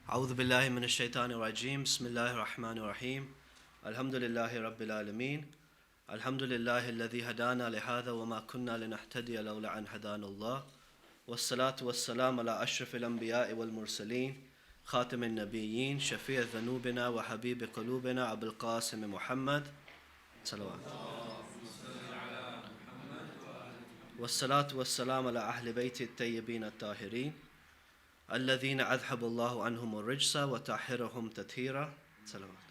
أعوذ بالله من الشيطان الرجيم بسم الله الرحمن الرحيم الحمد لله رب العالمين الحمد لله الذي هدانا لهذا وما كنا لنهتدي لولا أن هدانا الله والصلاة والسلام على أشرف الأنبياء والمرسلين خاتم النبيين شفيع ذنوبنا وحبيب قلوبنا أبو القاسم محمد صلوات والصلاة والسلام على أهل بيت الطيبين الطاهرين الذين أذهب الله عنهم الرجس وطهرهم تطهيرا صلوات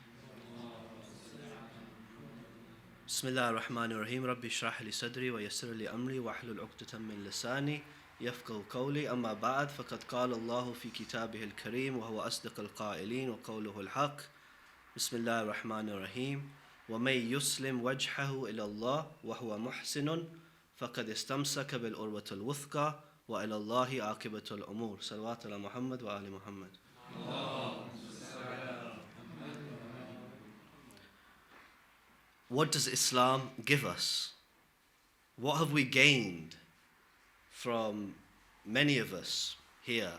بسم الله الرحمن الرحيم ربي اشرح لي صدري ويسر لي أمري واحلل عقدة من لساني يفقهوا قولي أما بعد فقد قال الله في كتابه الكريم وهو أصدق القائلين وقوله الحق بسم الله الرحمن الرحيم ومن يسلم وجهه إلى الله وهو محسن فقد استمسك بالعروة الوثقى وإلى الله عاقبة الأمور صلوات على محمد وآل محمد. What does Islam give us? What have we gained from many of us here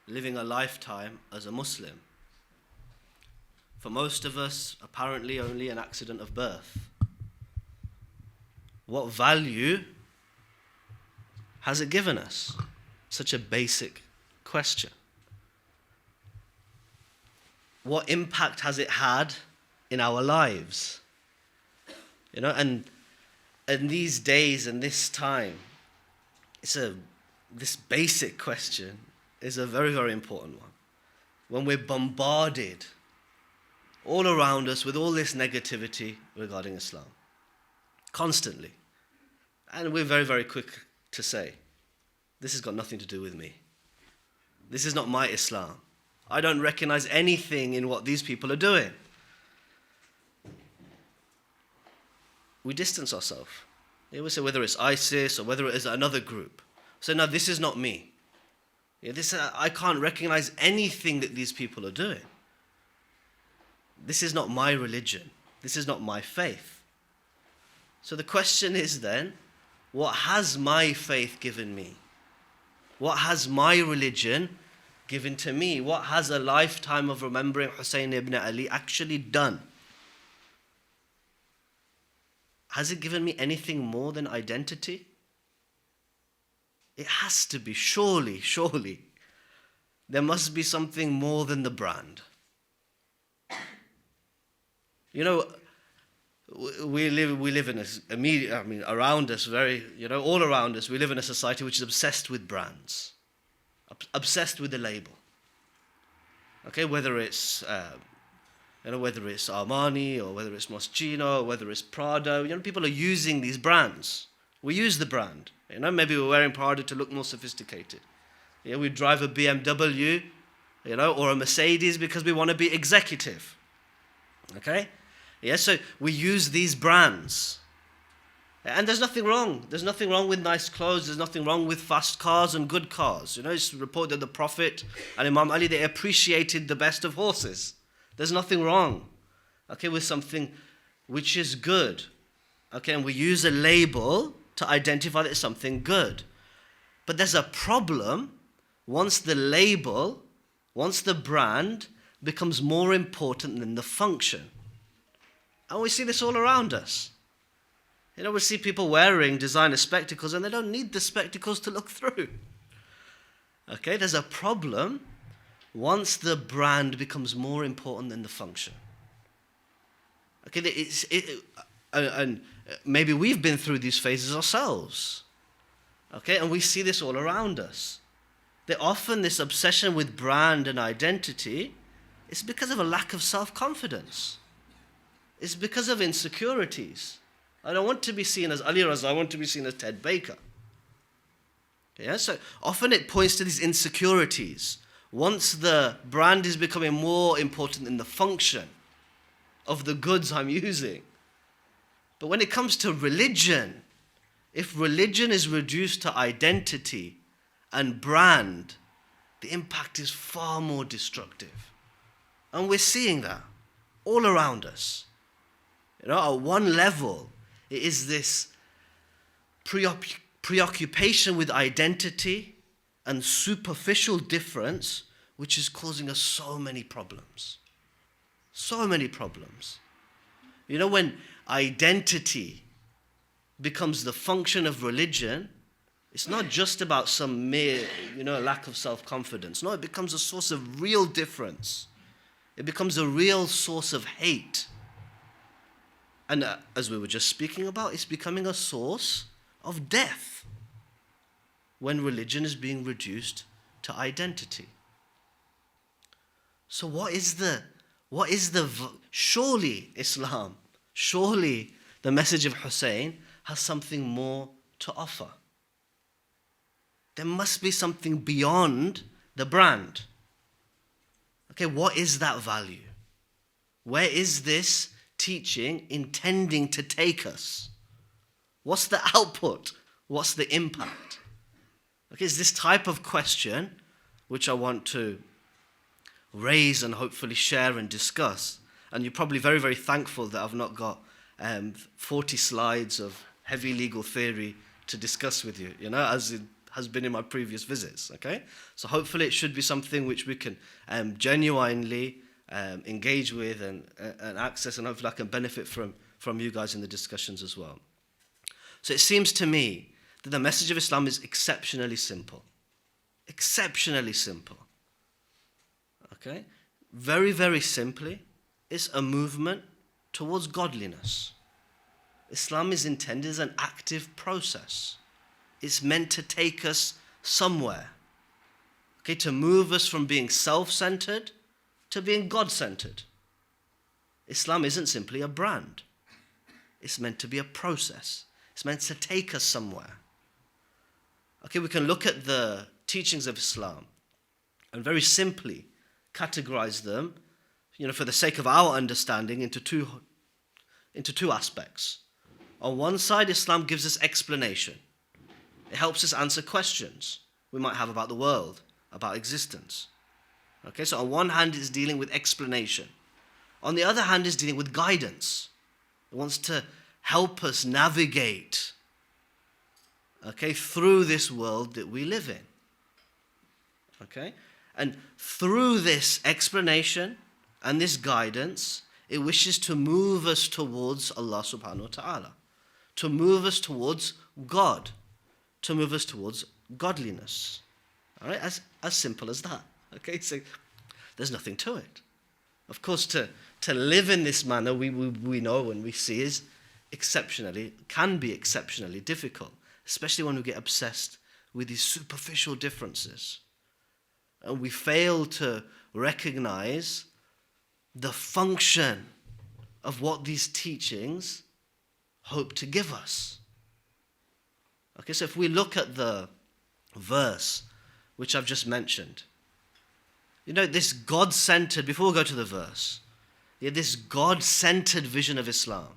living a lifetime as a Muslim? For most of us, apparently only an accident of birth. What value has it given us? Such a basic question. What impact has it had in our lives? You know, and in these days and this time, this basic question is a very, very important one. When we're bombarded all around us with all this negativity regarding Islam, constantly, and we're very, very quick to say, this has got nothing to do with me. This is not my Islam. I don't recognize anything in what these people are doing. We distance ourselves. We say whether it's ISIS or whether it is another group. So no, this is not me. I can't recognize anything that these people are doing. This is not my religion. This is not my faith. So the question is then, what has my faith given me? What has my religion given to me? What has a lifetime of remembering Hussein ibn Ali actually done? Has it given me anything more than identity? It has to be, surely. There must be something more than the brand. You know, we live in around us, all around us, we live in a society which is obsessed with brands, obsessed with the label. Okay, whether it's Armani or whether it's Moschino or whether it's Prado, people are using these brands. We use the brand. Maybe we're wearing Prado to look more sophisticated. We drive a BMW, or a Mercedes because we want to be executive. Okay? So we use these brands. And there's nothing wrong. There's nothing wrong with nice clothes. There's nothing wrong with fast cars and good cars. It's reported that the Prophet and Imam Ali, they appreciated the best of horses. There's nothing wrong, with something which is good. And we use a label to identify that it's something good. But there's a problem once the label, once the brand becomes more important than the function. And we see this all around us. We see people wearing designer spectacles and they don't need the spectacles to look through. There's a problem once the brand becomes more important than the function. And maybe we've been through these phases ourselves. And we see this all around us. That often this obsession with brand and identity is because of a lack of self-confidence. It's because of insecurities. I don't want to be seen as Ali Raza, I want to be seen as Ted Baker. So often it points to these insecurities. Once the brand is becoming more important than the function of the goods I'm using. But when it comes to religion, if religion is reduced to identity and brand, the impact is far more destructive. And we're seeing that all around us. At one level, it is this preoccupation with identity and superficial difference which is causing us so many problems. So many problems. You know, when identity becomes the function of religion, it's not just about some mere, lack of self-confidence. No, it becomes a source of real difference. It becomes a real source of hate. And as we were just speaking about, it's becoming a source of death when religion is being reduced to identity. So surely Islam, surely the message of Hussein has something more to offer. There must be something beyond the brand. Okay, what is that value? Where is this teaching intending to take us? What's the output? What's the impact? Okay, it's this type of question which I want to raise and hopefully share and discuss. And you're probably very, very thankful that I've not got 40 slides of heavy legal theory to discuss with you, as it has been in my previous visits, okay? So hopefully it should be something which we can genuinely engage with and access, and hopefully I can benefit from you guys in the discussions as well. So it seems to me that the message of Islam is exceptionally simple. Exceptionally simple. Okay? Very, very simply, it's a movement towards godliness. Islam is intended as an active process. It's meant to take us somewhere. Okay, to move us from being self-centered to being God-centered. Islam isn't simply a brand. It's meant to be a process. It's meant to take us somewhere. Okay, we can look at the teachings of Islam and very simply categorize them, for the sake of our understanding, into two aspects. On one side, Islam gives us explanation. It helps us answer questions we might have about the world, about existence. Okay, so on one hand, it's dealing with explanation. On the other hand, it's dealing with guidance. It wants to help us navigate, through this world that we live in. Okay? And through this explanation and this guidance, it wishes to move us towards Allah subhanahu wa ta'ala, to move us towards God, to move us towards godliness. All right? As simple as that. Okay? So there's nothing to it. Of course, to live in this manner, we know and we see can be exceptionally difficult, especially when we get obsessed with these superficial differences. And we fail to recognize the function of what these teachings hope to give us. Okay, so if we look at the verse which I've just mentioned, this God-centered, before we go to the verse, this God-centered vision of Islam,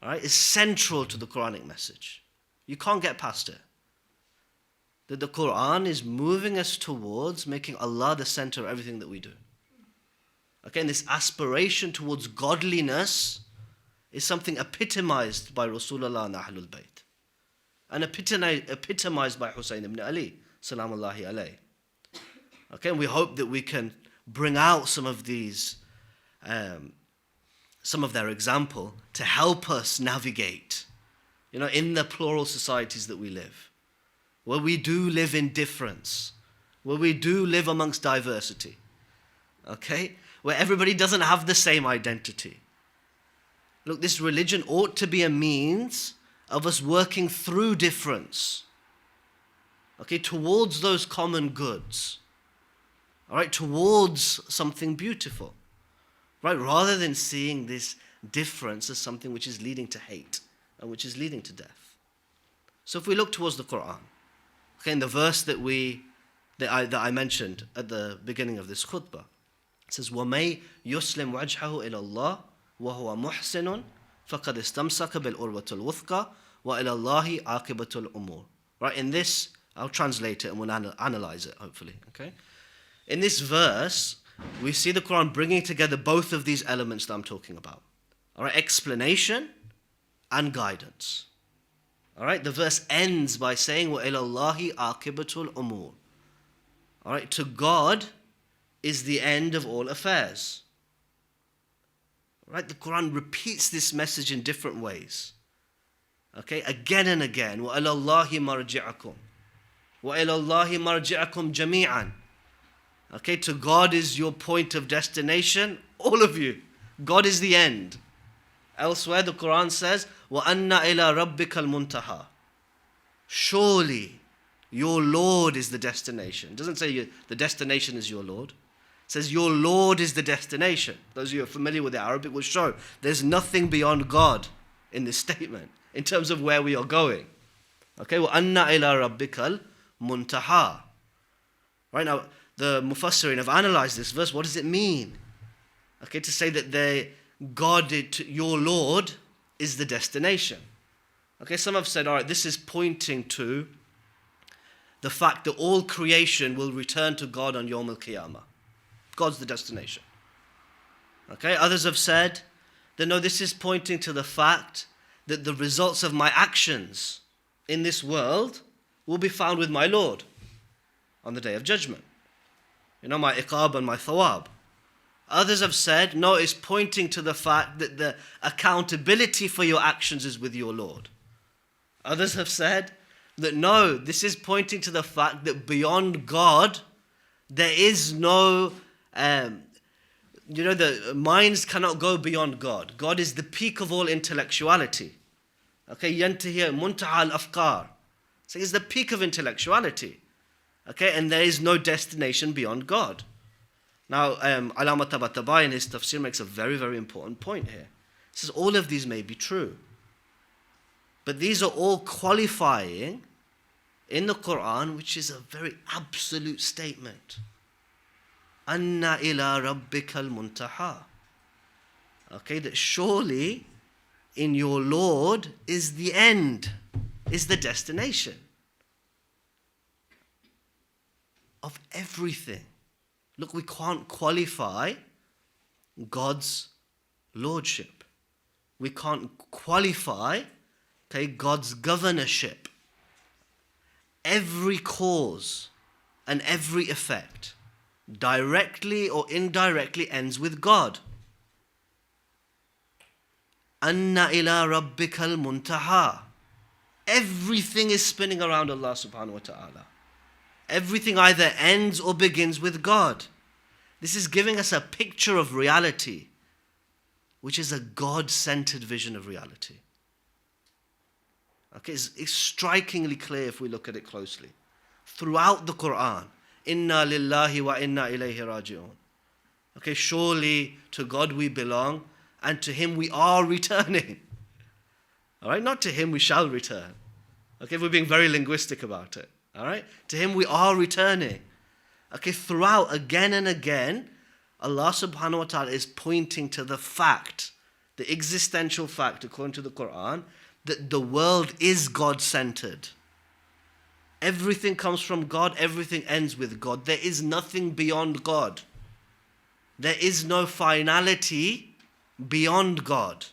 all right, is central to the Quranic message. You can't get past it. That the Quran is moving us towards making Allah the center of everything that we do. Okay, and this aspiration towards godliness is something epitomized by Rasulullah and Ahlul Bayt, and epitomized by Hussein ibn Ali, salamullahi alayh. Okay, and we hope that we can bring out some of these, some of their example to help us navigate, in the plural societies that we live, where we do live in difference, where we do live amongst diversity, okay, where everybody doesn't have the same identity. Look, this religion ought to be a means of us working through difference, okay, towards those common goods, all right, towards something beautiful, right, rather than seeing this difference as something which is leading to hate and which is leading to death. So if we look towards the Quran, okay, in the verse that I mentioned at the beginning of this khutbah, it says, وَمَيْ يُسْلِمْ وَجْهَهُ إِلَى اللَّهِ وَهُوَ مُحْسِنٌ فَقَدْ اسْتَمْسَكَ بِالْعُرْوَةِ الْوُثْقَى وَإِلَى اللَّهِ عَاقِبَةُ الْأُمُورِ. Right, in this, I'll translate it and we'll analyze it, hopefully, okay? In this verse, we see the Quran bringing together both of these elements that I'm talking about. All right, explanation and guidance. All right, the verse ends by saying, وَإِلَى اللَّهِ عَاقِبَةُ الْأُمُورِ. All right, to God is the end of all affairs. Right? The Quran repeats this message in different ways. Okay, again and again. وَإِلَى اللَّهِ مَرْجِعَكُمْ وَإِلَى اللَّهِ مَرْجِعَكُمْ جَمِيعًا. Okay, to God is your point of destination, all of you. God is the end. Elsewhere the Quran says, وَأَنَّ إِلَى رَبِّكَ الْمُنْتَهَى. Surely your Lord is the destination. It doesn't say the destination is your Lord. It says your Lord is the destination. Those of you who are familiar with the Arabic will show there's nothing beyond God in this statement in terms of where we are going. Okay, وَأَنَّ إِلَى رَبِّكَ الْمُنْتَهَى. Right now, the Mufassirin have analyzed this verse. What does it mean? Okay, to say that God, your Lord, is the destination. Okay, some have said, all right, this is pointing to the fact that all creation will return to God on Yawm al-Qiyamah. God's the destination. Okay, others have said that no, this is pointing to the fact that the results of my actions in this world will be found with my Lord on the Day of Judgment. You know, my iqab and my thawab. Others have said, no, it's pointing to the fact that the accountability for your actions is with your Lord. Others have said that no, this is pointing to the fact that beyond God, there is no, the minds cannot go beyond God. God is the peak of all intellectuality. Okay, yantahi muntaha al-afkar. So it's the peak of intellectuality. Okay, and there is no destination beyond God. Now, Allama Tabatabai in his tafsir makes a very, very important point here. He says all of these may be true. But these are all qualifying in the Quran, which is a very absolute statement. Anna ila rabbikal muntaha. Okay, that surely in your Lord is the end, is the destination of everything. Look, we can't qualify God's lordship. We can't qualify, okay, God's governorship. Every cause and every effect, directly or indirectly, ends with God. Anna ila rabbikal muntaha. Everything is spinning around Allah subhanahu wa ta'ala. Everything either ends or begins with God. This is giving us a picture of reality, which is a God-centered vision of reality. Okay, it's strikingly clear if we look at it closely. Throughout the Quran, Inna lillahi wa inna ilayhi raji'un. Okay, surely to God we belong and to Him we are returning. All right, not to Him we shall return. Okay, we're being very linguistic about it. All right, to Him we are returning. Okay, throughout, again and again, Allah subhanahu wa ta'ala is pointing to the fact, the existential fact, according to the Quran, that the world is God-centered. Everything comes from God, everything ends with God. There is nothing beyond God. There is no finality beyond God.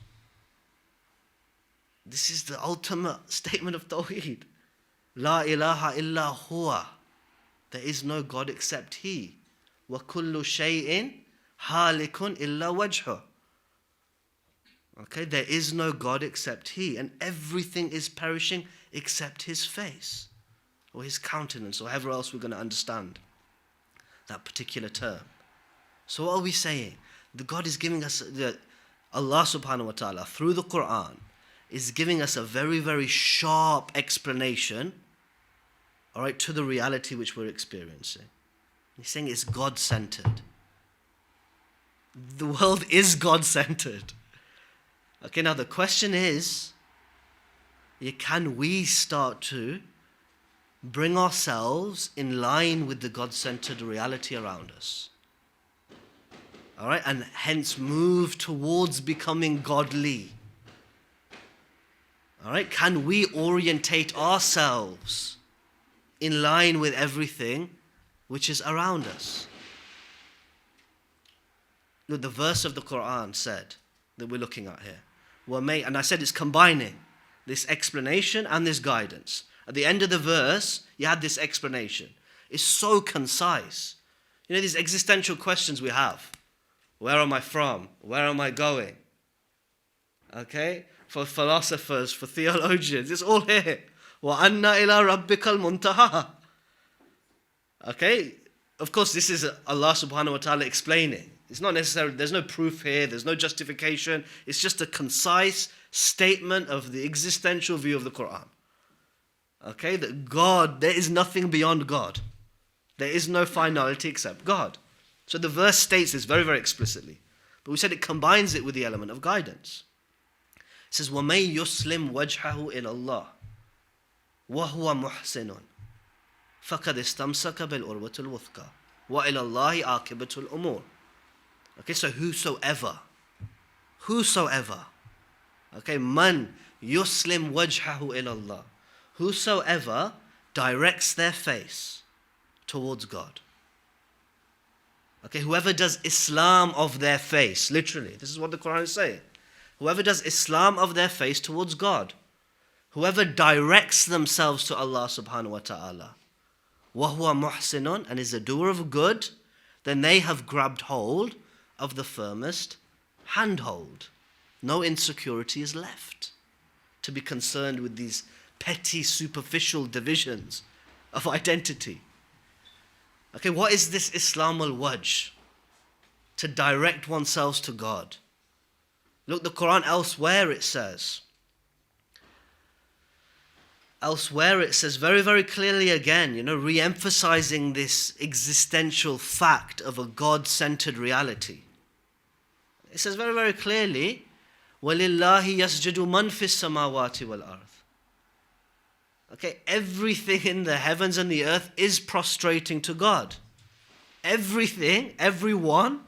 This is the ultimate statement of Tawheed. La ilaha illa huwa. There is no God except He. Wa kullu shay'in halikun illa wajhu. Okay, there is no God except He, and everything is perishing except His face, or His countenance, or however else we're going to understand that particular term. So what are we saying? The God is giving us, Allah subhanahu wa ta'ala, through the Quran, is giving us a very, very sharp explanation, all right, to the reality which we're experiencing. He's saying it's God-centered. The world is God-centered. Okay, now the question is, can we start to bring ourselves in line with the God-centered reality around us? All right, and hence move towards becoming godly. All right, can we orientate ourselves in line with everything which is around us? Look, the verse of the Quran said that we're looking at here, and I said it's combining this explanation and this guidance. At the end of the verse, you had this explanation. is so concise. You know, these existential questions we have. Where am I from? Where am I going? Okay? For philosophers, for theologians, it's all here. وَأَنَّ إِلَىٰ رَبِّكَ الْمُنْتَهَى. Okay? Of course, this is Allah subhanahu wa ta'ala explaining. It's not necessarily, there's no proof here, there's no justification. It's just a concise statement of the existential view of the Quran. Okay? That God, there is nothing beyond God. There is no finality except God. So the verse states this very, very explicitly. But we said it combines it with the element of guidance. It says, وَمَن يُسْلِمْ وَجْهَهُ إِلَى اللَّهِ وَهُوَ مُحْسِنٌ فَقَدْ اسْتَمْسَكَ بِالْعُرْوَةِ الْوُثْقَى وَإِلَى اللَّهِ عَاقِبَةُ الْأُمُورِ. Okay, so whosoever, okay, man yuslim wajhahu ila Allah, whosoever directs their face towards God. Okay, whoever does Islam of their face, literally, this is what the Quran is saying. Whoever does Islam of their face towards God, whoever directs themselves to Allah subhanahu wa ta'ala, وَهُوَ مُحْسِنٌ, and is a doer of good, then they have grabbed hold of the firmest handhold. No insecurity is left to be concerned with these petty, superficial divisions of identity. Okay, what is this Islam al-Wajh? To direct oneself to God. Look, the Quran elsewhere it says very, very clearly again, re-emphasizing this existential fact of a God-centered reality. It says very, very clearly, وَلِلَّهِ يَسْجُدُ مَنْ فِي السَّمَاوَاتِ وَالْأَرْضِ. Okay, everything in the heavens and the earth is prostrating to God. Everything, everyone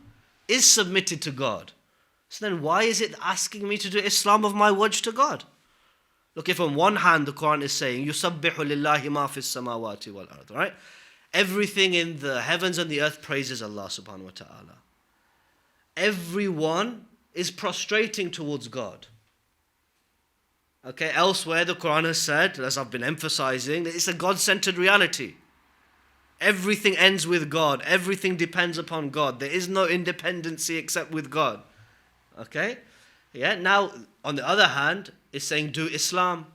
is submitted to God. So then why is it asking me to do Islam of my wajh to God? Look, if on one hand the Quran is saying, يُسَبِّحُ لِلَّهِ مَا فِي السَّمَاوَاتِ وَالْأَرْضِ, right? Everything in the heavens and the earth praises Allah subhanahu wa ta'ala. Everyone is prostrating towards God. Okay, elsewhere the Quran has said, as I've been emphasizing, that it's a God-centered reality. Everything ends with God. Everything depends upon God. There is no independency except with God. Okay? Yeah, now, on the other hand, it's saying do Islam.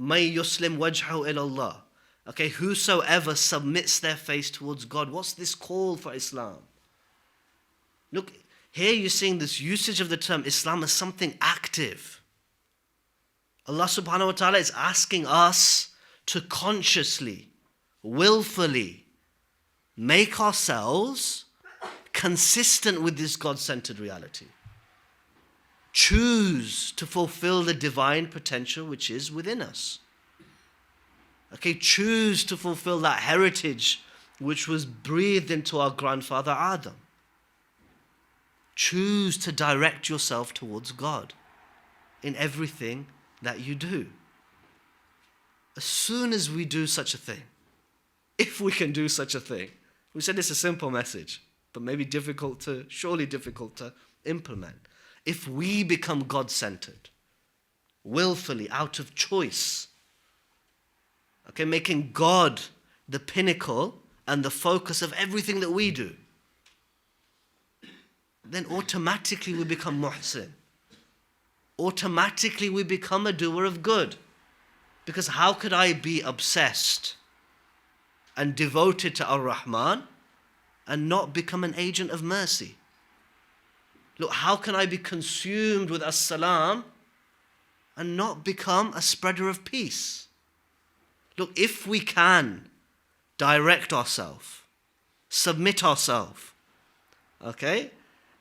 مَن يُسْلِمْ وَجْهَهُ إِلَى اللَّهِ. Okay, whosoever submits their face towards God. What's this call for Islam? Look, here you're seeing this usage of the term Islam as something active. Allah subhanahu wa ta'ala is asking us to consciously, willfully make ourselves consistent with this God-centered reality. Choose to fulfill the divine potential which is within us. Okay, choose to fulfill that heritage which was breathed into our grandfather Adam. Choose to direct yourself towards God in everything that you do. As soon as we do such a thing, if we can do such a thing, we said it's a simple message, but maybe surely difficult to implement. If we become God-centered, willfully, out of choice, okay, making God the pinnacle and the focus of everything that we do, then automatically we become muhsin. Automatically we become a doer of good. Because how could I be obsessed and devoted to Ar-Rahman and not become an agent of mercy? Look, how can I be consumed with As-Salam and not become a spreader of peace? Look, if we can direct ourselves, submit ourselves, okay,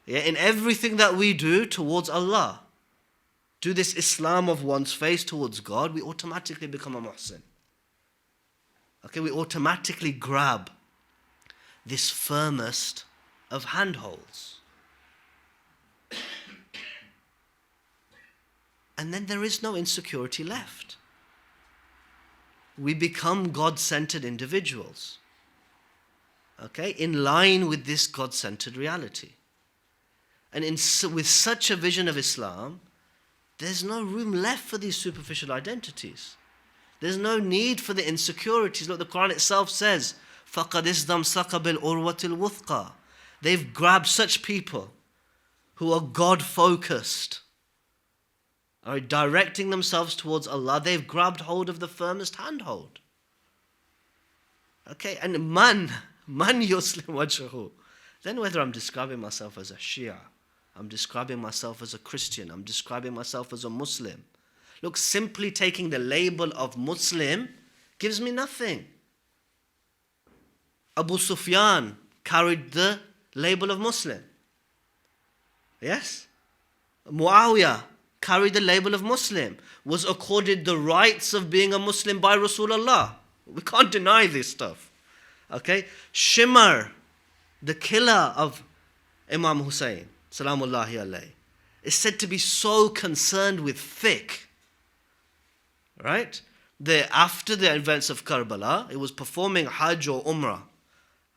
yeah, in everything that we do towards Allah, do this Islam of one's face towards God, we automatically become a muhsin. Okay, we automatically grab this firmest of handholds. And then there is no insecurity left. We become God-centered individuals. Okay, in line with this God-centered reality. And with such a vision of Islam, there's no room left for these superficial identities. There's no need for the insecurities. Look, the Quran itself says, فَقَدْ إِسْتَمْسَكَ بِالْعُرْوَةِ الْوُثْقَى. They've grabbed such people who are God-focused, are directing themselves towards Allah. They've grabbed hold of the firmest handhold. Okay, and man yuslim wajhahu. Then whether I'm describing myself as a Shia, I'm describing myself as a Christian, I'm describing myself as a Muslim. Look, simply taking the label of Muslim gives me nothing. Abu Sufyan carried the label of Muslim. Yes? Muawiyah carried the label of Muslim, was accorded the rights of being a Muslim by Rasulullah. We can't deny this stuff. Okay? Shimar, the killer of Imam Hussein, salamullahi alayhi, is said to be so concerned with fiqh. Right? After the events of Karbala, he was performing Hajj or Umrah.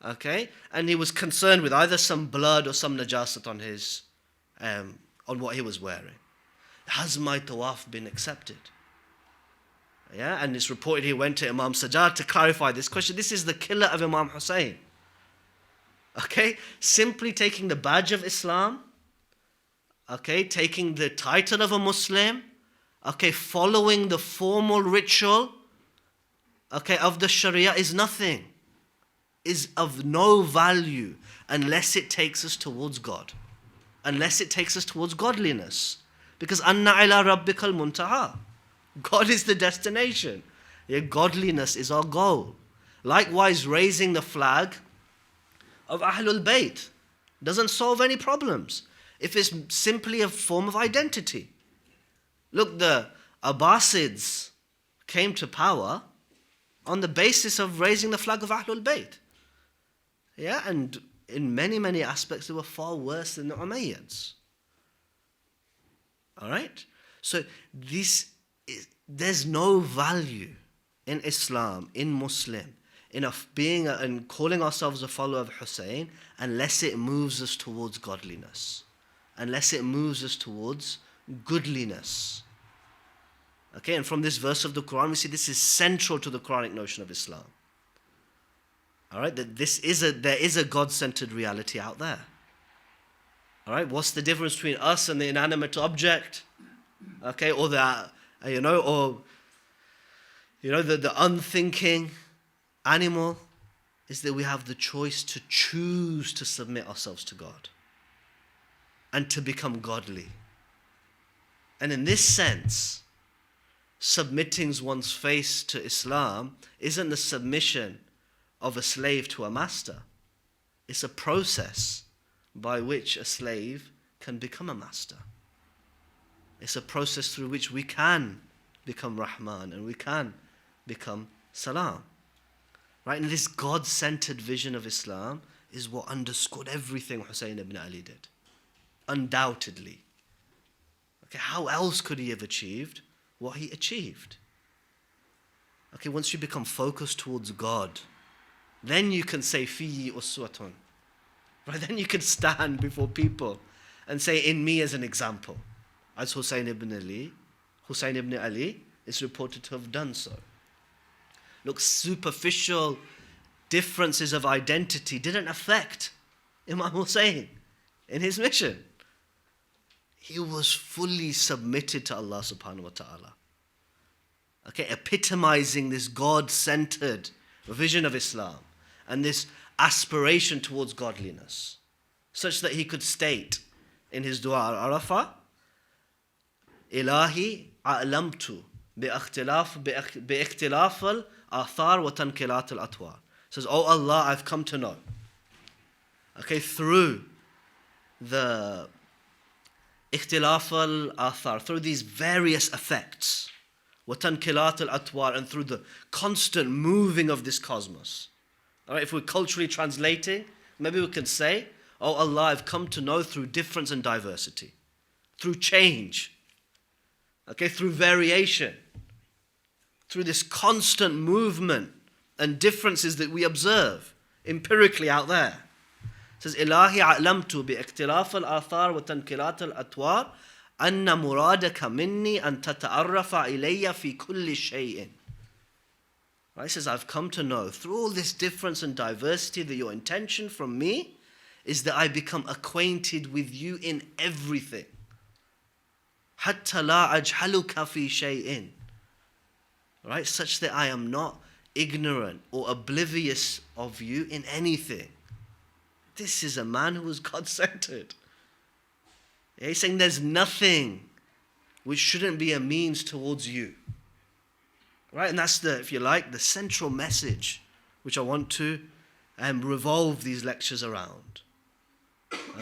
Okay? And he was concerned with either some blood or some najasat on his, on what he was wearing. Has my tawaf been accepted? Yeah, and it's reported he went to Imam Sajjad to clarify this question. This is the killer of Imam Hussein. Okay? Simply taking the badge of Islam, okay, taking the title of a Muslim, okay, following the formal ritual, okay, of the Sharia is nothing, is of no value unless it takes us towards God, unless it takes us towards godliness. Because anna ila rabbikal muntaha. God is the destination. Yeah, godliness is our goal. Likewise, raising the flag of Ahlul Bayt doesn't solve any problems if it's simply a form of identity. Look, the Abbasids came to power on the basis of raising the flag of Ahlul Bayt. Yeah, and in many, many aspects they were far worse than the Umayyads. All right? So there's no value in Islam, in Muslim, in being and calling ourselves a follower of Hussein unless it moves us towards godliness, unless it moves us towards goodliness. Okay, and from this verse of the Quran, we see this is central to the Quranic notion of Islam. All right, that there is a God-centered reality out there. All right, what's the difference between us and the inanimate object? Okay, or the unthinking animal, is that we have the choice to choose to submit ourselves to God and to become godly. And in this sense, submitting one's face to Islam isn't the submission of a slave to a master. It's a process by which a slave can become a master. It's a process through which we can become Rahman and we can become Salam. Right? And this God-centered vision of Islam is what underscored everything Hussein ibn Ali did. Undoubtedly. Okay, how else could he have achieved what he achieved? Okay, once you become focused towards God, then you can say, Fiyi uswatun. Right? Then you can stand before people and say, in me as an example. As Hussein ibn Ali is reported to have done so. Look, superficial differences of identity didn't affect Imam Hussein in his mission. He was fully submitted to Allah subhanahu wa ta'ala. Okay, epitomizing this God-centered vision of Islam and this aspiration towards godliness, such that he could state in his dua al-Arafah, Ilahi a'lamtu bi'ikhtilaf al-athar wa tankilat al-atwar. Says, oh Allah, I've come to know. Okay, through the ikhtilaf al-athar, through these various effects, wa tankilat al-atwar, and through the constant moving of this cosmos. All right, if we're culturally translating, maybe we can say, oh Allah, I've come to know through difference and diversity, through change, okay, through variation, through this constant movement and differences that we observe empirically out there. It says, Ilahi a'lamtu bi'ikhtilaf al-athar wa tankilat al-atwar anna muradaka minni an tata'arrafa ilayya fi kulli shay'in. Right? He says, I've come to know through all this difference and diversity that your intention from me is that I become acquainted with you in everything. حَتَّى لَا أَجْحَلُكَ فِي شَيْءٍ. Right? Such that I am not ignorant or oblivious of you in anything. This is a man who was God-centered. Yeah, he's saying there's nothing which shouldn't be a means towards you. Right? And that's the, if you like, the central message which I want to revolve these lectures around.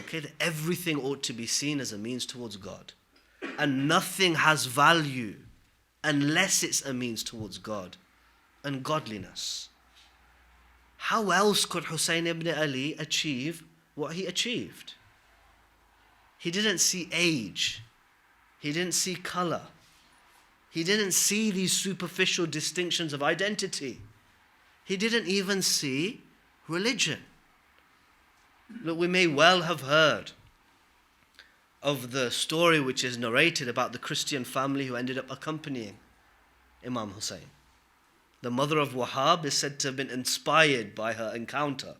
Okay, that everything ought to be seen as a means towards God. And nothing has value unless it's a means towards God and godliness. How else could Hussein ibn Ali achieve what he achieved? He didn't see age. He didn't see color. He didn't see these superficial distinctions of identity. He didn't even see religion. Look, we may well have heard of the story which is narrated about the Christian family who ended up accompanying Imam Hussein. The mother of Wahhab is said to have been inspired by her encounter,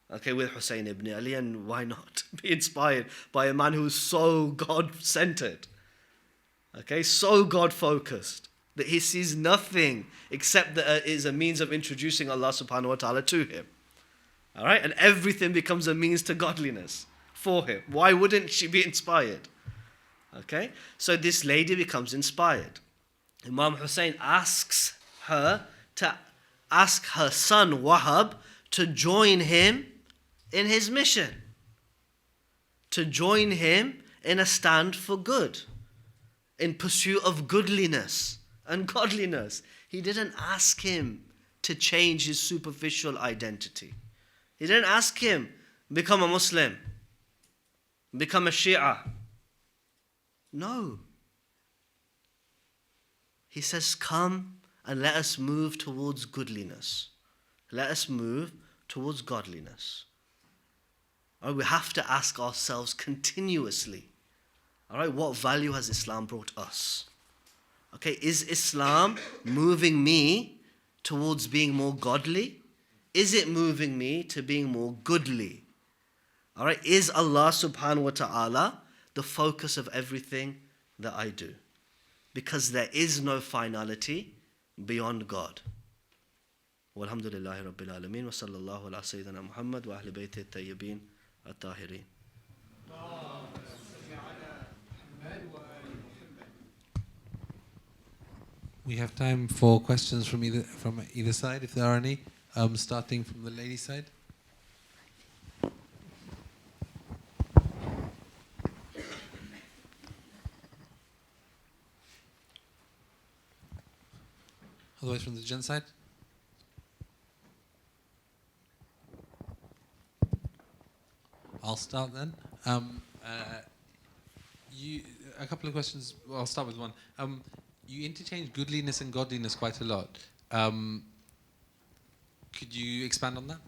with Hussein ibn Ali, and why not be inspired by a man who is so God-centered, so God-focused, that he sees nothing except that it is a means of introducing Allah subhanahu wa ta'ala to him. All right, and everything becomes a means to godliness for him. Why wouldn't she be inspired? So this lady becomes inspired. Imam Hussein asks her to ask her son Wahab to join him in his mission, to join him in a stand for good, in pursuit of goodliness and godliness. He didn't ask him to change his superficial identity. He didn't ask him, become a Muslim, become a Shia. No. He says, come and let us move towards goodliness. Let us move towards godliness. We have to ask ourselves continuously, what value has Islam brought us? Is Islam moving me towards being more godly? Is it moving me to being more goodly? Is Allah subhanahu wa ta'ala the focus of everything that I do? Because there is no finality beyond God. Walhamdulillahi Rabbil Alameen wa sallallahu ala Sayyidina Muhammad wa ahli bayti at-tayyibin at-tahirin. We have time for questions from either side, if there are any. Starting from the lady side. Otherwise, from the gent side. I'll start then. A couple of questions. Well, I'll start with one. You interchange goodliness and godliness quite a lot. Could you expand on that?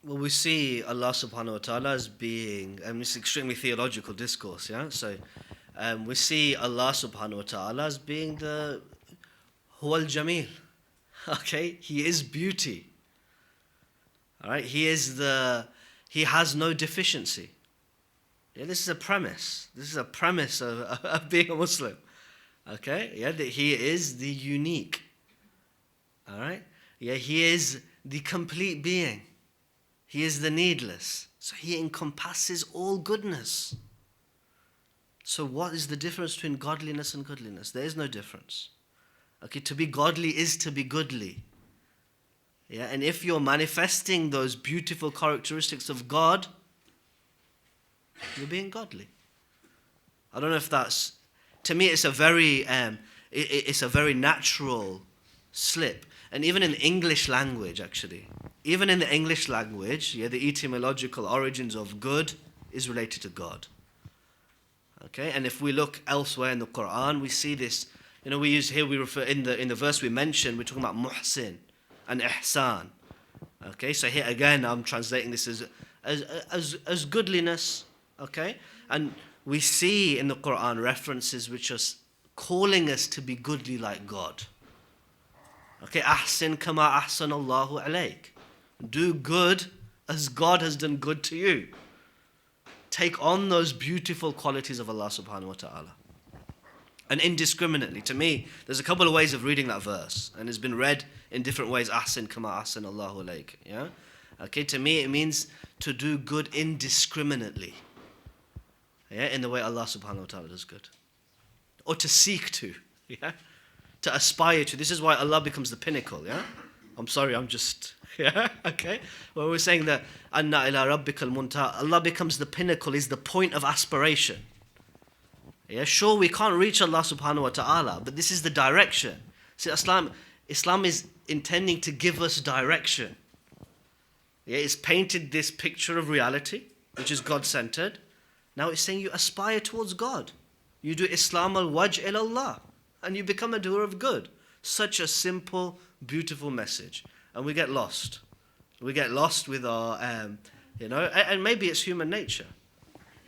Well, we see Allah subhanahu wa ta'ala as being, it's extremely theological discourse, So we see Allah subhanahu wa ta'ala as being the Huwal Jameel. He is beauty. He has no deficiency. This is a premise. This is a premise of being a Muslim. That he is the unique. He is the complete being. He is the needless. So he encompasses all goodness. So what is the difference between godliness and goodliness? There is no difference. To be godly is to be goodly. And if you're manifesting those beautiful characteristics of God, you're being godly. I don't know if that's, to me it's a very natural slip. And even in the English language, actually, the etymological origins of good is related to God. And if we look elsewhere in the Quran, we see this. We refer in the verse we mentioned, we're talking about muhsin and ihsan. So here again, I'm translating this as goodliness. And we see in the Quran references which are calling us to be goodly like God. Okay, ahsin kama ahsan Allahu alayk. Do good as God has done good to you. Take on those beautiful qualities of Allah subhanahu wa ta'ala. And indiscriminately, to me, there's a couple of ways of reading that verse, and it's been read in different ways. Ahsin kama ahsan Allahu alayk. Yeah? Okay, to me it means to do good indiscriminately. Yeah, in the way Allah subhanahu wa ta'ala does good. Or to seek to. Yeah? To aspire to. This is why Allah becomes the pinnacle. Yeah? I'm sorry, I'm just... Yeah, okay. Well, we're saying that Anna ila rabbikal muntaha. Allah becomes the pinnacle, is the point of aspiration. Yeah, sure, we can't reach Allah subhanahu wa ta'ala, but this is the direction. See, Islam is intending to give us direction. Yeah, it's painted this picture of reality, which is God-centered. Now it's saying you aspire towards God. You do Islam al-wajh ila-Allah, and you become a doer of good. Such a simple, beautiful message. And we get lost. We get lost with our, and maybe it's human nature.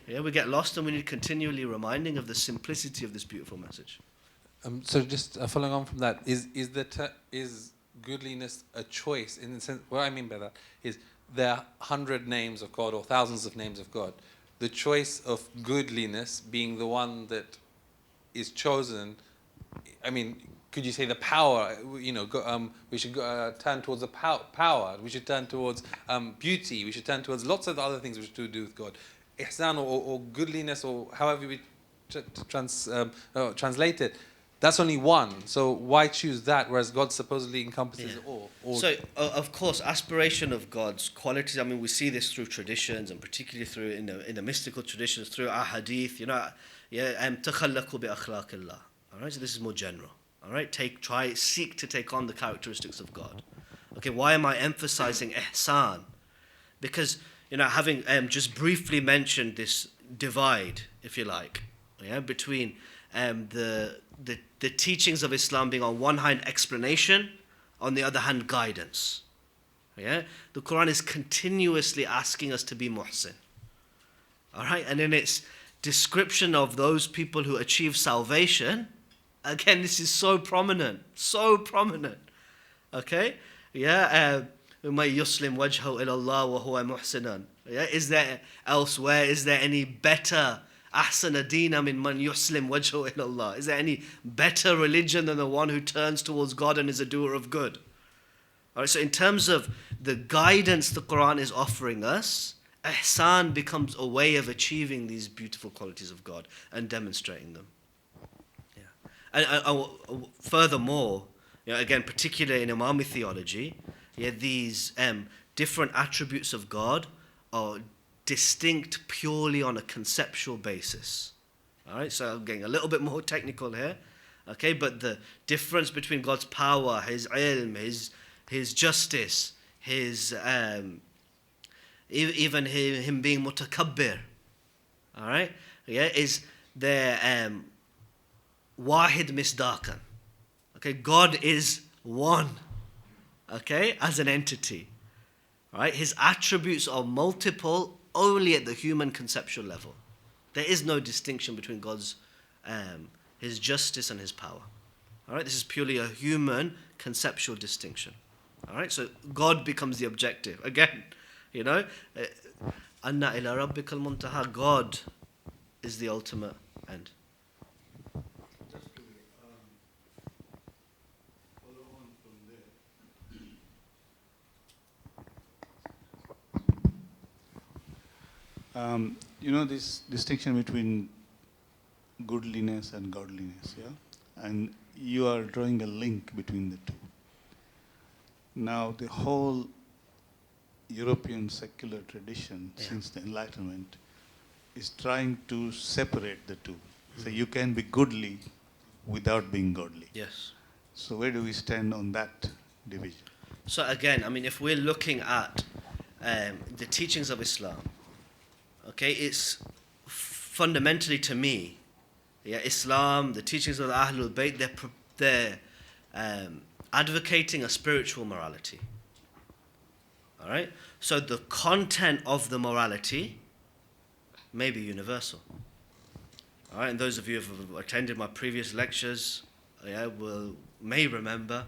Yeah, we get lost and we need continually reminding of the simplicity of this beautiful message. So just following on from that, is goodliness a choice? In the sense, what I mean by that is there are 100 names of God or thousands of names of God. The choice of goodliness being the one that is chosen, I mean, could you say the power, we should turn towards the power, we should turn towards beauty, we should turn towards lots of other things which to do with God. Ihsan or goodliness, or however we translate it, that's only one. So why choose that, whereas God supposedly encompasses all? So, of course, aspiration of God's qualities, I mean, we see this through traditions, and particularly through in the mystical traditions, through our hadith, تَخَلَّقُوا بِأَخْلَاقِ اللَّهِ. All right, so this is more general. All right, seek to take on the characteristics of God. Okay, why am I emphasizing ihsan? Because, having just briefly mentioned this divide, if you like, between the teachings of Islam being on one hand explanation, on the other hand guidance. Yeah, the Quran is continuously asking us to be muhsin. All right, and in its description of those people who achieve salvation, again, this is so prominent. Okay? Yeah. مَن يُسْلِمْ وَجْهَهُ إِلَى اللَّهِ وَهُوَ مُحْسِنًا. Yeah. Is there any better أحسن دينا من من يسلم وجهه إلى الله? Is there any better religion than the one who turns towards God and is a doer of good? All right, so in terms of the guidance the Quran is offering us, ihsan becomes a way of achieving these beautiful qualities of God and demonstrating them. And furthermore, again, particularly in Imami theology, these different attributes of God are distinct purely on a conceptual basis. All right, so I'm getting a little bit more technical here, okay, but the difference between God's power, His ilm, His justice, His even Him being mutakabbir, all right, is there. Wahid misdakan. Okay, God is one. Okay, as an entity. Right? His attributes are multiple only at the human conceptual level. There is no distinction between God's His justice and His power. All right, this is purely a human conceptual distinction. All right, so God becomes the objective. Again, Anna ila rabbikal muntaha. God is the ultimate end. This distinction between goodliness and godliness, and you are drawing a link between the two. Now, the whole European secular tradition since the Enlightenment is trying to separate the two. So you can be goodly without being godly. Yes. So where do we stand on that division? So again, I mean, if we're looking at the teachings of Islam, okay, it's fundamentally to me, Islam, the teachings of the Ahlul Bayt, they're advocating a spiritual morality. All right? So the content of the morality may be universal. All right, and those of you who have attended my previous lectures, may remember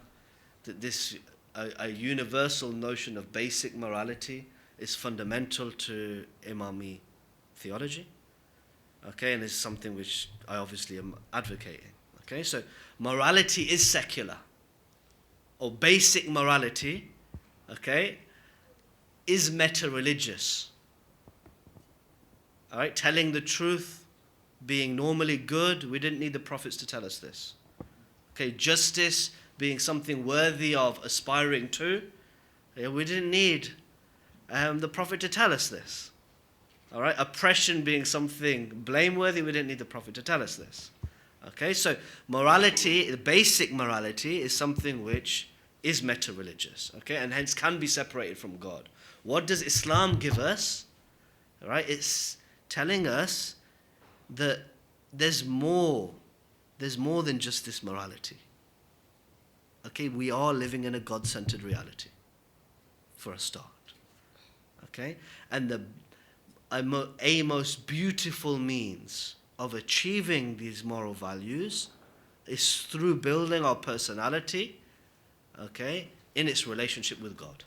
that this a universal notion of basic morality is fundamental to Imami theology. Okay, and is something which I obviously am advocating. Okay, so morality is secular, or basic morality, okay, is meta-religious. All right, telling the truth, being normally good, we didn't need the prophets to tell us this. Okay, justice being something worthy of aspiring to, we didn't need the prophet to tell us this. All right, oppression being something blameworthy, we didn't need the prophet to tell us this. Okay, so morality, the basic morality, is something which is meta-religious, okay, and hence can be separated from God. What does Islam give us? All right, it's telling us that there's more than just this morality. Okay, we are living in a God-centered reality, for a start. Okay, and a most beautiful means of achieving these moral values is through building our personality, okay, in its relationship with God.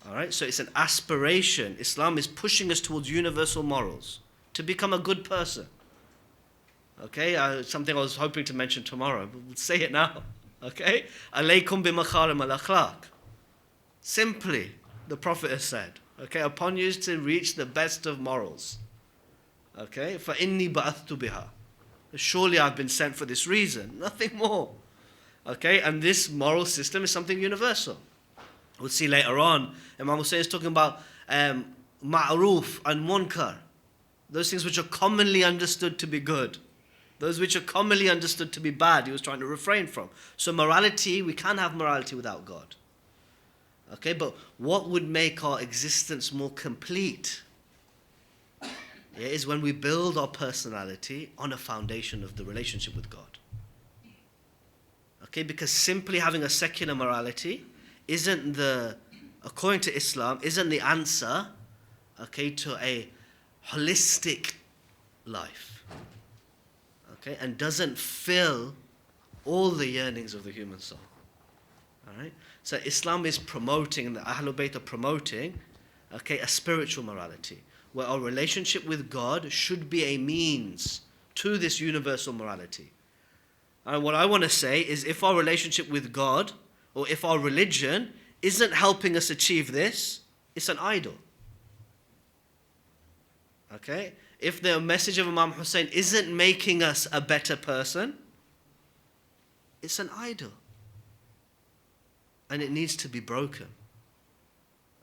All right, so it's an aspiration. Islam is pushing us towards universal morals, to become a good person. Okay, something I was hoping to mention tomorrow, but we'll say it now. Okay, alaykum bimakarim al-akhlaq. Simply, the Prophet has said, okay, upon you to reach the best of morals. Okay, فَإِنِّي بَعَثْتُ بِهَا. Surely I've been sent for this reason, nothing more. Okay, and this moral system is something universal. We'll see later on, Imam Hussein is talking about ma'ruf and munkar. Those things which are commonly understood to be good. Those which are commonly understood to be bad, he was trying to refrain from. So morality, we can have morality without God. Okay, but what would make our existence more complete is when we build our personality on a foundation of the relationship with God. Okay, because simply having a secular morality isn't according to Islam, isn't the answer, okay, to a holistic life. Okay, and doesn't fill all the yearnings of the human soul. All right? So Islam is promoting, and the Ahlul Bayt are promoting, okay, a spiritual morality, where our relationship with God should be a means to this universal morality. And what I want to say is, if our relationship with God, or if our religion isn't helping us achieve this, it's an idol. Okay? If the message of Imam Hussein isn't making us a better person, it's an idol. And it needs to be broken.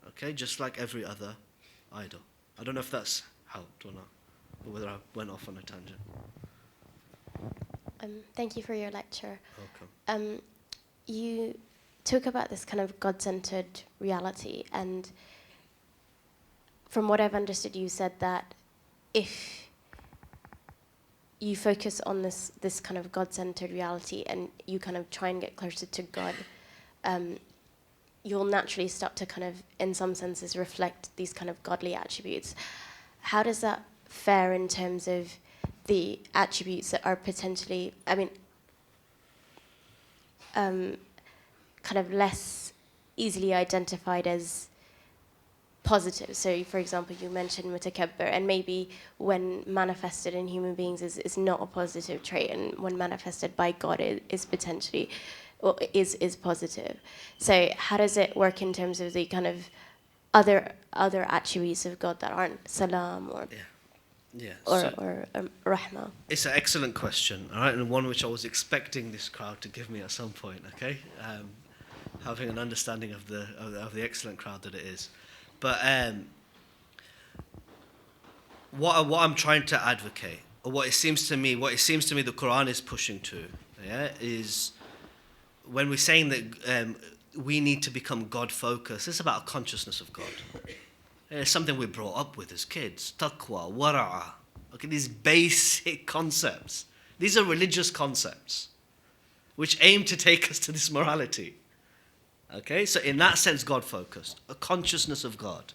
Okay? Just like every other idol. I don't know if that's helped or not, or whether I went off on a tangent. Thank you for your lecture. Welcome. You talk about this kind of God-centered reality, and from what I've understood, you said that if you focus on this kind of God-centered reality and you kind of try and get closer to God, you'll naturally start to kind of, in some senses, reflect these kind of godly attributes. How does that fare in terms of the attributes that are potentially, kind of less easily identified as positive? So, for example, you mentioned mutakabbir, and maybe when manifested in human beings is not a positive trait, and when manifested by God is potentially, or is positive. So how does it work in terms of the kind of other attributes of God that aren't salam or rahmah? It's an excellent question, all right, and one which I was expecting this crowd to give me at some point. Okay, having an understanding of the excellent crowd that it is. But what I'm trying to advocate, or what it seems to me the Quran is pushing to, is when we're saying that we need to become God-focused, it's about a consciousness of God. It's something we're brought up with as kids. Taqwa, wara'a. Okay, these basic concepts. These are religious concepts which aim to take us to this morality. Okay, so in that sense, God-focused, a consciousness of God.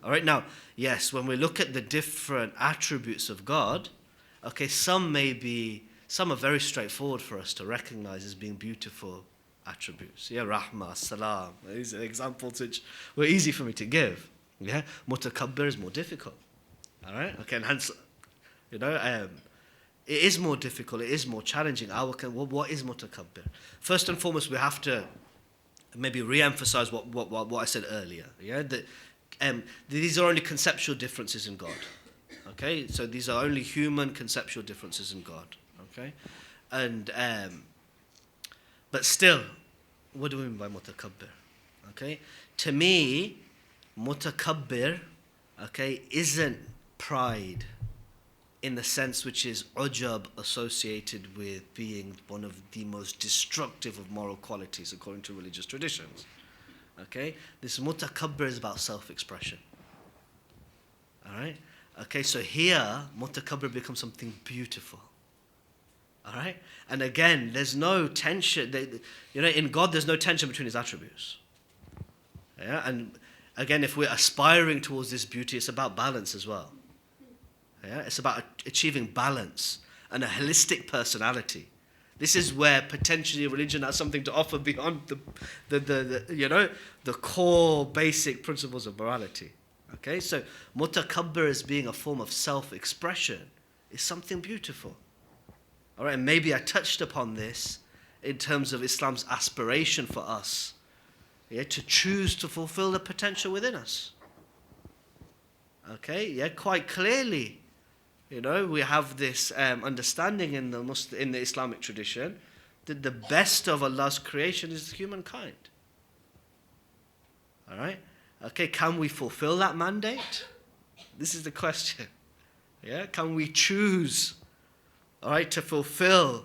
All right, now, yes, when we look at the different attributes of God, okay, some are very straightforward for us to recognize as being beautiful attributes. Yeah, Rahmah, Salam. These are examples which were easy for me to give. Yeah, Mutakabbir is more difficult. All right, okay, and hence, it is more difficult, it is more challenging. What is Mutakabbir? First and foremost, we have to maybe re-emphasize what I said earlier. Yeah, that these are only conceptual differences in God. Okay, so these are only human conceptual differences in God. Okay, and but still, what do we mean by mutakabbir? Okay, to me, mutakabbir, okay, isn't pride in the sense which is ujab associated with being one of the most destructive of moral qualities according to religious traditions. Okay, this mutakabbir is about self-expression. All right. Okay, so here mutakabbir becomes something beautiful. All right, and again, there's no tension. In God, there's no tension between His attributes. Yeah, and again, if we're aspiring towards this beauty, it's about balance as well. Yeah, it's about achieving balance and a holistic personality. This is where potentially religion has something to offer beyond the core basic principles of morality. Okay, so mutakabbir as being a form of self-expression is something beautiful. All right, and maybe I touched upon this in terms of Islam's aspiration for us, yeah, to choose to fulfill the potential within us. Okay, yeah, quite clearly, we have this understanding in the Islamic tradition that the best of Allah's creation is humankind. All right, okay, can we fulfill that mandate? This is the question. Yeah, can we choose? All right, to fulfill,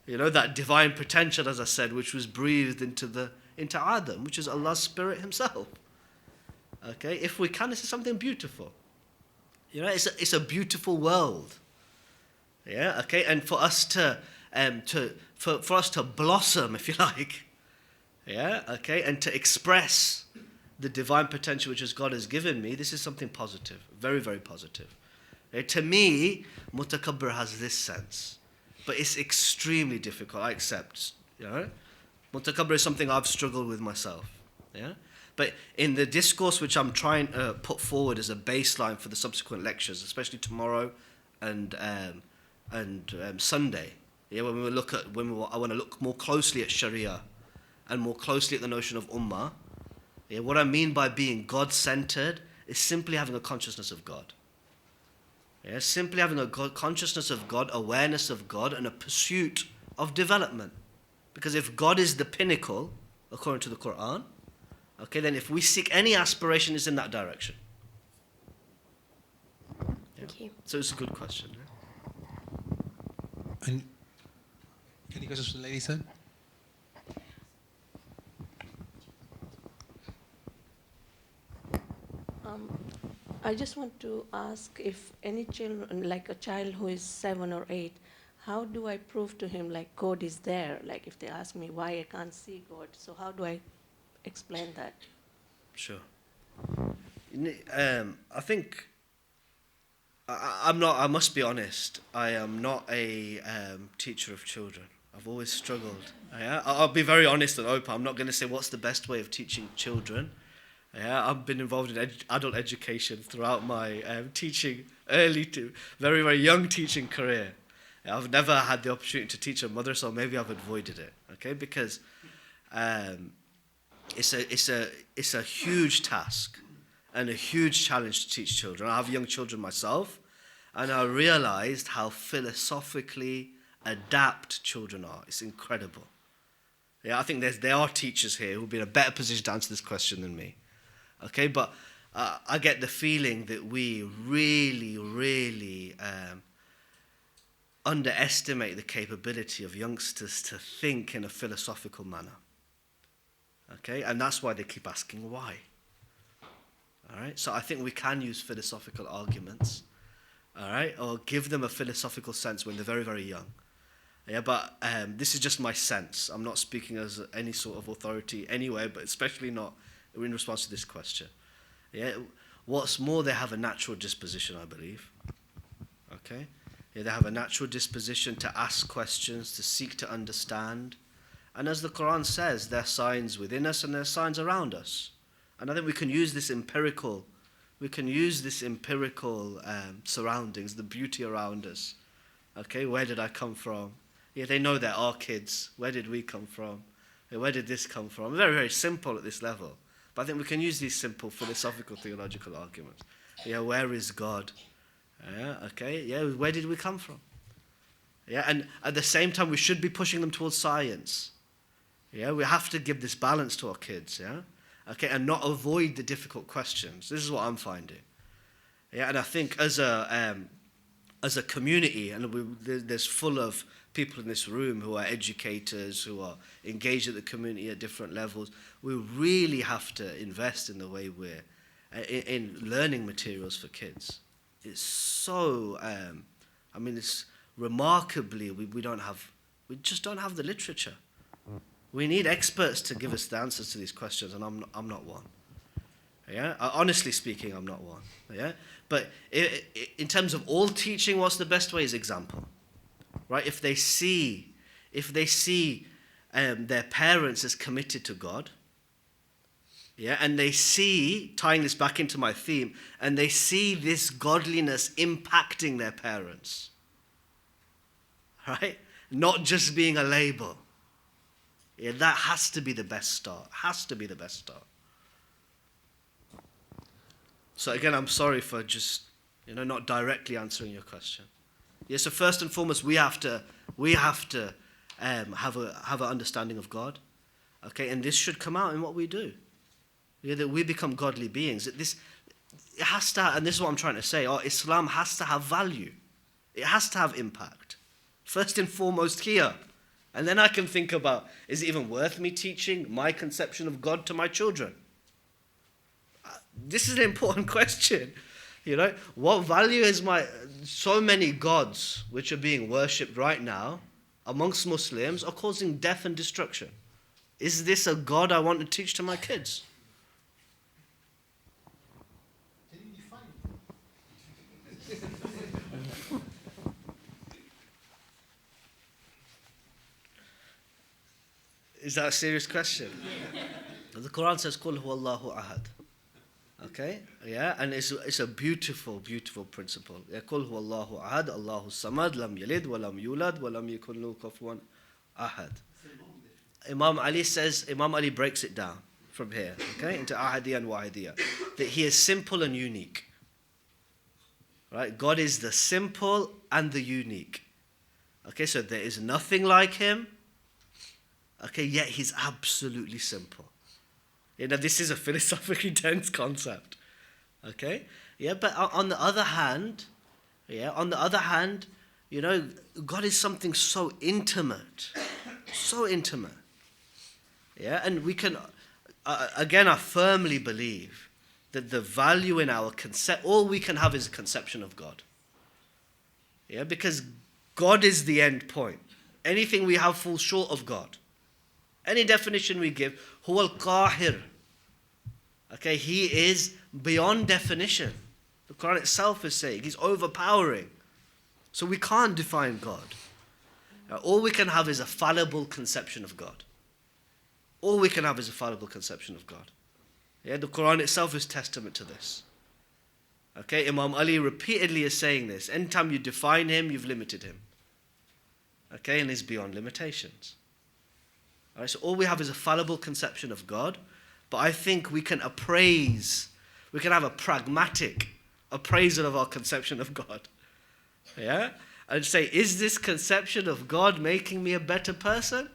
that divine potential, as I said, which was breathed into Adam, which is Allah's Spirit Himself. Okay, if we can, this is something beautiful. It's a beautiful world. Yeah, okay, and for us to blossom, if you like. Yeah, okay, and to express the divine potential which God has given me, this is something positive, very, very positive. To me, mutakabbir has this sense, but it's extremely difficult. I accept. Mutakabbir is something I've struggled with myself. Yeah, but in the discourse which I'm trying to put forward as a baseline for the subsequent lectures, especially tomorrow and Sunday, yeah, I want to look more closely at Sharia and more closely at the notion of ummah. Yeah, what I mean by being God-centered is simply having a consciousness of God. Yeah, simply having a consciousness of God, awareness of God, and a pursuit of development. Because if God is the pinnacle, according to the Quran, okay, then if we seek any aspiration, it's in that direction. Yeah. Thank you. So it's a good question. Yeah? And any questions from the lady, sir? I just want to ask if any children, like a child who is 7 or 8, how do I prove to him like God is there? Like if they ask me why I can't see God, so how do I explain that? Sure. I think I'm not. I must be honest. I am not a teacher of children. I've always struggled. I'll be very honest and open. I'm not going to say what's the best way of teaching children. Yeah, I've been involved in adult education throughout my teaching, early to very, very young teaching career. I've never had the opportunity to teach a mother, so maybe I've avoided it. Okay, because it's a huge task and a huge challenge to teach children. I have young children myself, and I realized how philosophically adept children are. It's incredible. Yeah, I think there are teachers here who will be in a better position to answer this question than me. Okay, but I get the feeling that we really, really underestimate the capability of youngsters to think in a philosophical manner. Okay, and that's why they keep asking why. All right, so I think we can use philosophical arguments, all right, or give them a philosophical sense when they're very, very young. Yeah, but this is just my sense. I'm not speaking as any sort of authority anyway, but especially not in response to this question. Yeah, What's more, they have a natural disposition, I believe. Okay? Yeah, they have a natural disposition to ask questions, to seek to understand. And as the Quran says, there are signs within us and there are signs around us. And I think we can use this empirical surroundings, the beauty around us. Okay, where did I come from? Yeah, they know there are kids. Where did we come from? Yeah, where did this come from? Very, very simple at this level. But I think we can use these simple philosophical, theological arguments. Yeah, where is God? Yeah, okay, yeah, where did we come from? Yeah, and at the same time, we should be pushing them towards science. Yeah, we have to give this balance to our kids, yeah? Okay, and not avoid the difficult questions. This is what I'm finding. Yeah, and I think as a community, and there's full of people in this room who are educators, who are engaged at the community at different levels, we really have to invest in the way we're in learning materials for kids. It's so, it's remarkably, we just don't have the literature. We need experts to give us the answers to these questions, and I'm not one. Yeah, honestly speaking, I'm not one. Yeah, but in terms of all teaching, what's the best way is example, right? If they see their parents as committed to God, yeah, and they see, tying this back into my theme, and they see this godliness impacting their parents, right? Not just being a label. Yeah, that has to be the best start. Has to be the best start. So again, I'm sorry for just, not directly answering your question. Yeah, so first and foremost, we have to have an understanding of God. Okay, and this should come out in what we do. Yeah, that we become godly beings. It has to, and this is what I'm trying to say. Islam has to have value. It has to have impact. First and foremost here. And then I can think about, is it even worth me teaching my conception of God to my children? This is an important question. What value is so many gods which are being worshipped right now amongst Muslims are causing death and destruction. Is this a God I want to teach to my kids? Can you define Is that a serious question? The Quran says, "Qul huwallahu ahad." Okay, yeah, and it's a beautiful, beautiful principle. Yeah, "Qul huwallahu ahad, Allahu samad, lam yalid, wa lam yulad, wa lam yakun lahu kufuwan ahad." Imam Ali breaks it down from here, okay, into ahadiyya and wahidiyya, that he is simple and unique. Right? God is the simple and the unique. Okay, so there is nothing like him. Okay, yet he's absolutely simple. This is a philosophically dense concept. Okay? Yeah, but on the other hand, God is something so intimate. So intimate. Yeah, and we can, again, I firmly believe that the value in our all we can have is a conception of God. Yeah, because God is the end point. Anything we have falls short of God. Any definition we give, huwa al-qahir. Okay, he is beyond definition. The Quran itself is saying he's overpowering. So we can't define God. All we can have is a fallible conception of God. All we can have is a fallible conception of God. Yeah, the Quran itself is testament to this. Okay, Imam Ali repeatedly is saying this. Anytime you define him, you've limited him. Okay, and he's beyond limitations. All right, so all we have is a fallible conception of God, but I think we can have a pragmatic appraisal of our conception of God. Yeah? And say, is this conception of God making me a better person?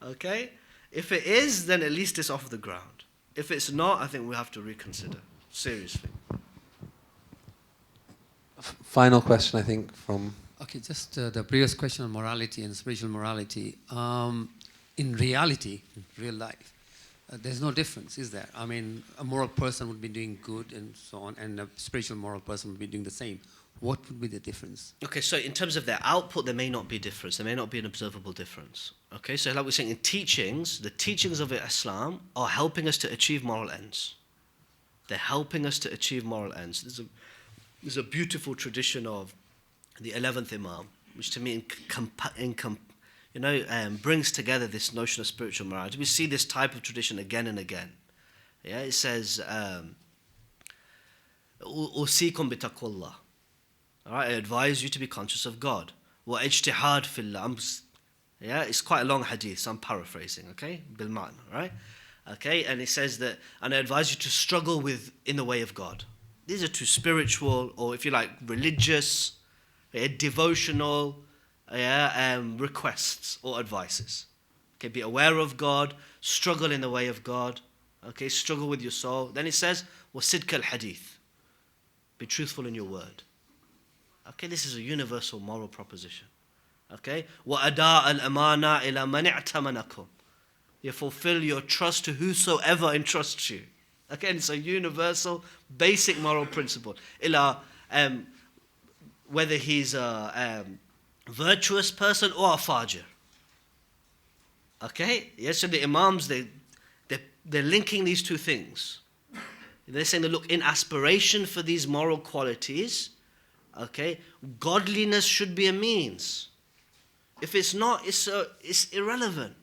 Okay? If it is, then at least it's off the ground. If it's not, I think we have to reconsider. Seriously. Final question, I think, from... Okay, just the previous question on morality and spiritual morality. In reality, in real life, there's no difference, is there? I mean, a moral person would be doing good and so on, and a spiritual moral person would be doing the same. What would be the difference? Okay, so in terms of their output, there may not be a difference. There may not be an observable difference. Okay, so like we're saying, in teachings, the teachings of Islam are helping us to achieve moral ends. They're helping us to achieve moral ends. There's a beautiful tradition of the 11th Imam, which to me brings together this notion of spiritual morality. We see this type of tradition again and again. Yeah, it says, "Usikum bitaqwallah." All right, I advise you to be conscious of God. Wa ijtihad fillah. Yeah, it's quite a long hadith, so I'm paraphrasing. Okay, bil ma'na, right? Okay, and it says that, and I advise you to struggle in the way of God. These are two spiritual, or if you like, religious, devotional, requests or advices. Okay, be aware of God, struggle in the way of God. Okay, struggle with your soul. Then it says, وَصِدْكَ الْحَدِيثِ. Be truthful in your word. Okay, this is a universal moral proposition. Okay, وَأَدَاءَ الْأَمَانَةِ إِلَى مَنِ اعْتَمَنَكُمْ. You fulfill your trust to whosoever entrusts you. Again, it's a universal, basic moral principle. Whether he's a virtuous person or a fajr. Okay? Yes, so the Imams, they're linking these two things. They're saying that, look, in aspiration for these moral qualities, okay, godliness should be a means. If it's not, it's irrelevant.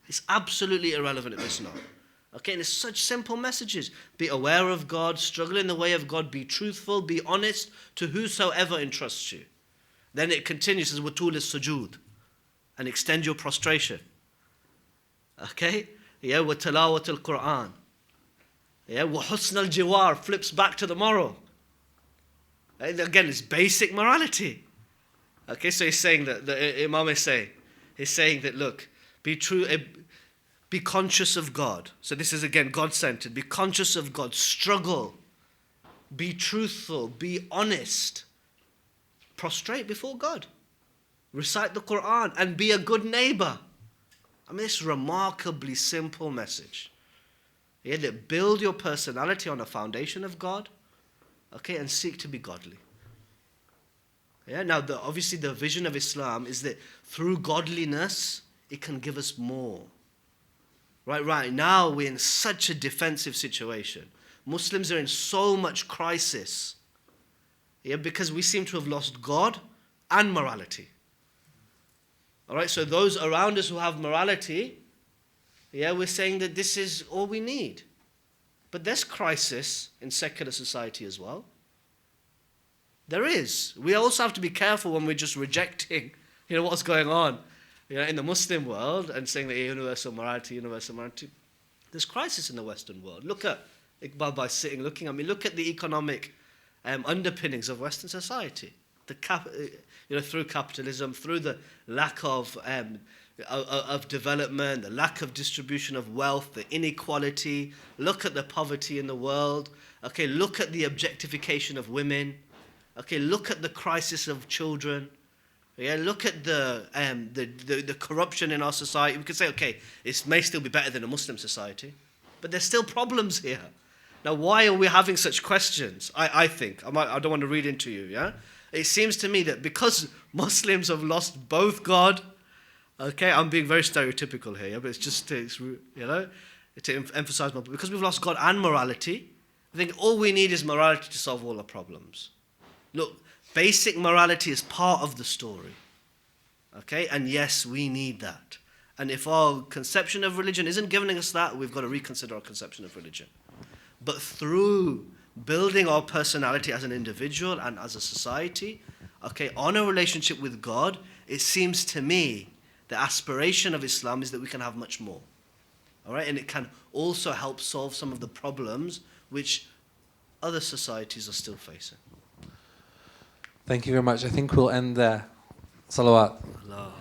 It's absolutely irrelevant if it's not. Okay, and it's such simple messages. Be aware of God, struggle in the way of God, be truthful, be honest to whosoever entrusts you. Then it continues as watul is-sujud, and extend your prostration. Okay? Yeah, wa tilawat al-Quran. Yeah, wa husn al-jiwar, flips back to the moral. Again, it's basic morality. Okay, so he's saying that, the Imam is saying, he's saying that, look, be true, be conscious of God. So this is again God-centered. Be conscious of God. Struggle. Be truthful. Be honest. Prostrate before God. Recite the Quran and be a good neighbor. I mean, it's a remarkably simple message. Yeah, that build your personality on a foundation of God. Okay, and seek to be godly. Yeah, now obviously the vision of Islam is that through godliness, it can give us more. Right now we're in such a defensive situation. Muslims are in so much crisis. Yeah, because we seem to have lost God and morality. All right, so those around us who have morality, yeah, we're saying that this is all we need. But there's crisis in secular society as well. There is. We also have to be careful when we're just rejecting, what's going on, in the Muslim world and saying that universal morality. There's crisis in the Western world. Look at Iqbal by sitting, looking at me. Look at the economic underpinnings of Western society. Through capitalism, through the lack of development, the lack of distribution of wealth, the inequality. Look at the poverty in the world. Okay, look at the objectification of women. Okay, look at the crisis of children. Yeah, look at the corruption in our society. We could say, okay, it may still be better than a Muslim society, but there's still problems here. Now, why are we having such questions? I think, I don't want to read into you, yeah? It seems to me that because Muslims have lost both God, okay, I'm being very stereotypical here, yeah, but it's just to emphasize more. Because we've lost God and morality, I think all we need is morality to solve all our problems. Look, basic morality is part of the story. Okay, and yes, we need that. And if our conception of religion isn't giving us that, we've got to reconsider our conception of religion. But through building our personality as an individual and as a society, okay, on a relationship with God, it seems to me the aspiration of Islam is that we can have much more. All right, and it can also help solve some of the problems which other societies are still facing. Thank you very much. I think we'll end there. Salawat. Allah.